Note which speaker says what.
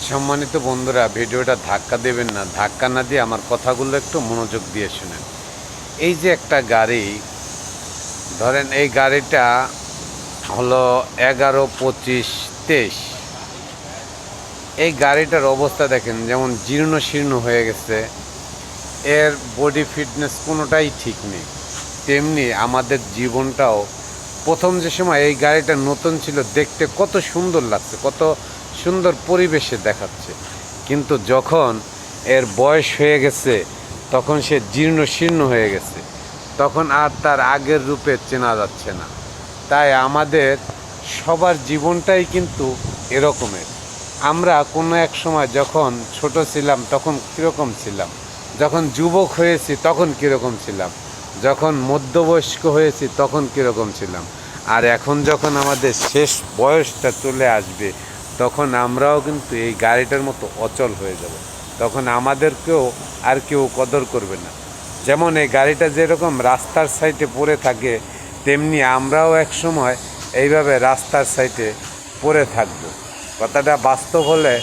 Speaker 1: সম্মানিত বন্ধুরা, ভিডিওটা ধাক্কা দেবেন না, ধাক্কা না দিয়ে আমার কথাগুলো একটু মনোযোগ দিয়ে শুনেন। এই যে একটা গাড়ি, ধরেন এই গাড়িটা হলো 11, 25, 23। এই গাড়িটার অবস্থা দেখেন, যেমন জীর্ণ শীর্ণ হয়ে গেছে, এর বডি ফিটনেস কোনোটাই ঠিক নেই। তেমনি আমাদের জীবনটাও, প্রথম যে সময় এই গাড়িটা নতুন ছিল, দেখতে কত সুন্দর লাগছে, কত সুন্দর পরিবেশে দেখাচ্ছে, কিন্তু যখন এর বয়স হয়ে গেছে তখন সে জীর্ণ শীর্ণ হয়ে গেছে, তখন আর তার আগের রূপে চেনা যাচ্ছে না। তাই আমাদের সবার জীবনটাই কিন্তু এরকমের। আমরা কোনো এক সময় যখন ছোট ছিলাম তখন কীরকম ছিলাম, যখন যুবক হয়েছি তখন কীরকম ছিলাম, যখন মধ্যবয়স্ক হয়েছি তখন কীরকম ছিলাম, আর এখন যখন আমাদের শেষ বয়সটা চলে আসবে তখন আমরাও কিন্তু এই গাড়িটার মতো অচল হয়ে যাব। তখন আমাদেরকেও আর কেউ কদর করবে না। যেমন এই গাড়িটা যেরকম রাস্তার সাইডে পড়ে থাকে, তেমনি আমরাও এক সময় এইভাবে রাস্তার সাইডে পড়ে থাকব। কথাটা বাস্তব হলে